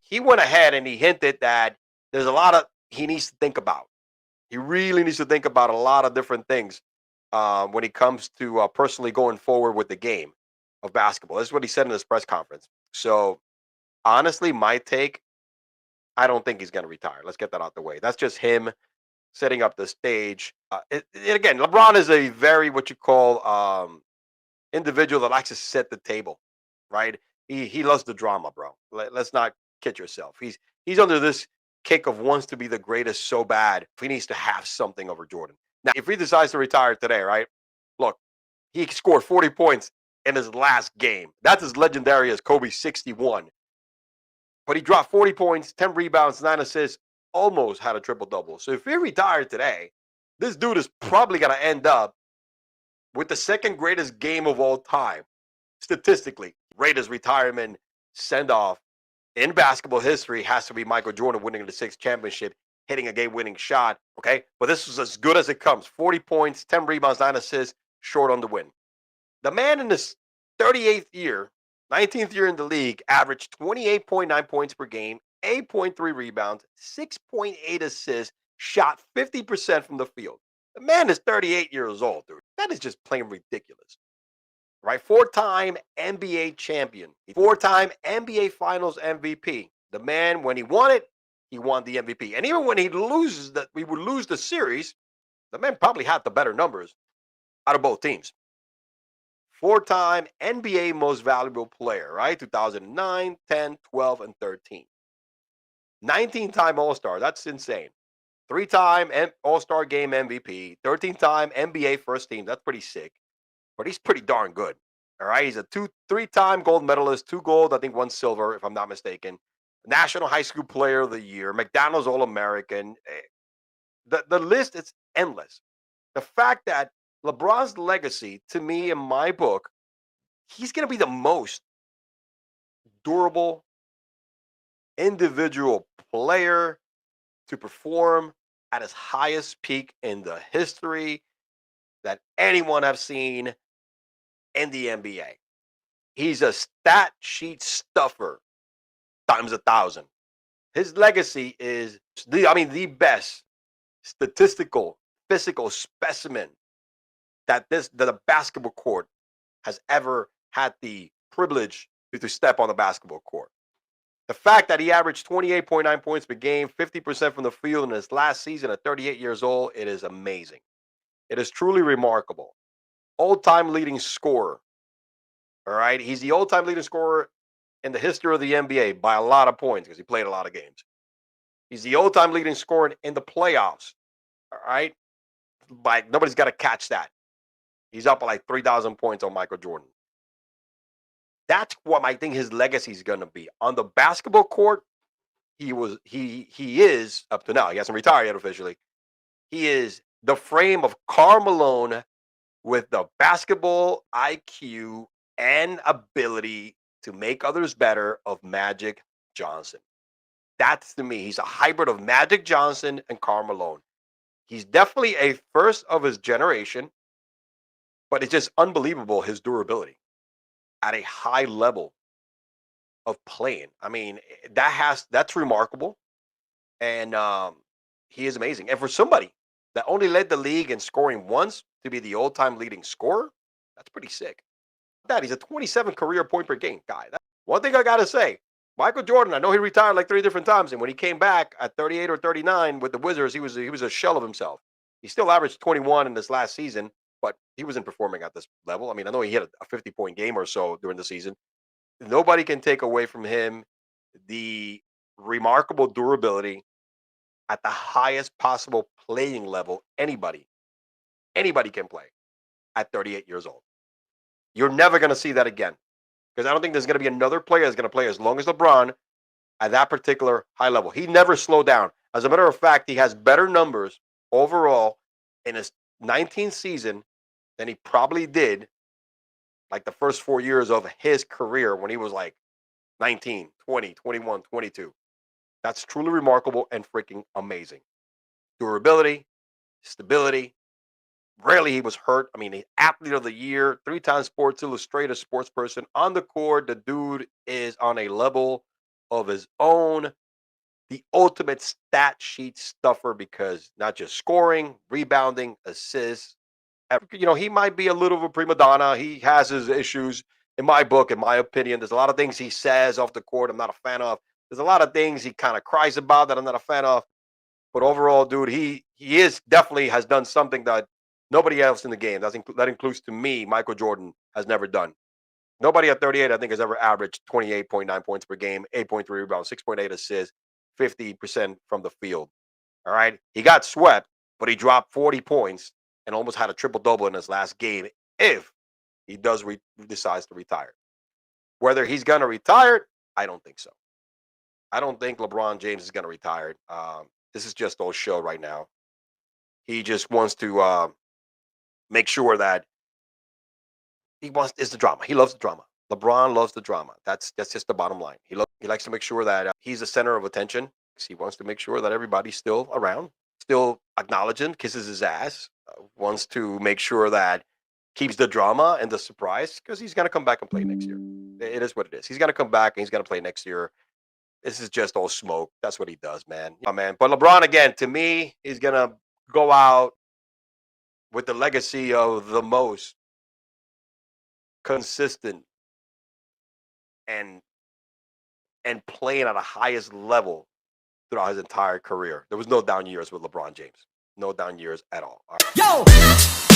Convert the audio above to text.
he went ahead and he hinted that there's a lot of he needs to think about. He really needs to think about a lot of different things when it comes to personally going forward with the game of basketball. This is what he said in his press conference. So honestly, my take, I don't think he's going to retire. Let's get that out the way. That's just him setting up the stage. Again, LeBron is a very what you call individual that likes to set the table, right? He loves the drama, bro. Let's not kid yourself. He's under this kick of wants to be the greatest so bad. He needs to have something over Jordan. Now, if he decides to retire today, right? Look, he scored 40 points in his last game. That's as legendary as Kobe's 61. But he dropped 40 points, 10 rebounds, 9 assists, almost had a triple double. So if he retired today, this dude is probably going to end up with the second greatest game of all time, statistically. Greatest retirement send off in basketball history has to be Michael Jordan winning the sixth championship, hitting a game winning shot. Okay. But this was as good as it comes 40 points, 10 rebounds, 9 assists, short on the win. The man in his 38th year, 19th year in the league, averaged 28.9 points per game, 8.3 rebounds, 6.8 assists, shot 50% from the field. The man is 38 years old, dude. That is just plain ridiculous. Right? Four-time NBA champion, four-time NBA Finals MVP. The man, when he won it, he won the MVP. And even when he loses that, we would lose the series, the man probably had the better numbers out of both teams. Four-time NBA Most Valuable Player, right? 2009, 10, 12, and 13. 19-time All-Star. That's insane. Three-time All-Star Game MVP. 13-time NBA First Team. That's pretty sick. But he's pretty darn good. All right. He's a three-time gold medalist, 2 gold, I think 1 silver, if I'm not mistaken. National High School Player of the Year, McDonald's All-American. The list is endless. The fact that LeBron's legacy, to me, in my book, he's going to be the most durable individual player to perform at his highest peak in the history that anyone have seen in the NBA. He's a stat sheet stuffer times 1,000. His legacy is the best statistical, physical specimen that the basketball court has ever had the privilege to step on the basketball court. The fact that he averaged 28.9 points per game, 50% from the field in his last season at 38 years old, it is amazing. It is truly remarkable. All-time leading scorer. All right. He's the all-time leading scorer in the history of the NBA by a lot of points because he played a lot of games. He's the all-time leading scorer in the playoffs. All right. But nobody's got to catch that. He's up by like 3,000 points on Michael Jordan. That's what I think his legacy is going to be. On the basketball court, he is up to now. He hasn't retired yet officially. He is the frame of Karl Malone with the basketball IQ and ability to make others better of Magic Johnson. That's to me, he's a hybrid of Magic Johnson and Karl Malone. He's definitely a first of his generation, but it's just unbelievable his durability at a high level of playing. I mean, that's remarkable, and he is amazing. And for somebody that only led the league in scoring once to be the all-time leading scorer, that's pretty sick. That he's a 27 career point per game guy. One thing I gotta say, Michael Jordan. I know he retired like 3 different times, and when he came back at 38 or 39 with the Wizards, he was a shell of himself. He still averaged 21 in this last season, but he wasn't performing at this level. I mean, I know he hit a 50-point game or so during the season. Nobody can take away from him the remarkable durability at the highest possible playing level anybody can play at 38 years old. You're never going to see that again because I don't think there's going to be another player that's going to play as long as LeBron at that particular high level. He never slowed down. As a matter of fact, he has better numbers overall in his 19th season than he probably did like the first 4 years of his career when he was like 19, 20, 21, 22. That's truly remarkable and freaking amazing. Durability, stability. Rarely he was hurt. I mean, the athlete of the year, 3 times Sports Illustrated sports person on the court. The dude is on a level of his own, the ultimate stat sheet stuffer because not just scoring, rebounding, assists. He might be a little of a prima donna. He has his issues in my book, in my opinion. There's a lot of things he says off the court I'm not a fan of. There's a lot of things he kind of cries about that I'm not a fan of. But overall, dude, he is definitely has done something that nobody else in the game, that includes to me, Michael Jordan, has never done. Nobody at 38, I think, has ever averaged 28.9 points per game, 8.3 rebounds, 6.8 assists, 50% from the field. All right. He got swept, but he dropped 40 points and almost had a triple double in his last game if he decides to retire. Whether he's going to retire, I don't think so. I don't think LeBron James is going to retire. This is just all show right now. He just wants to make sure that is the drama. He loves the drama. LeBron loves the drama. That's just the bottom line. He likes to make sure that he's the center of attention. He wants to make sure that everybody's still around, still acknowledging, kisses his ass. Wants to make sure that keeps the drama and the surprise because he's gonna come back and play next year. It is what it is. He's gonna come back and he's gonna play next year. This is just all smoke. That's what he does, man. Yeah, man. But LeBron again, to me, he's gonna go out with the legacy of the most consistent and playing at a highest level throughout his entire career. There was no down years with LeBron James. No down years at all. All right. Yo!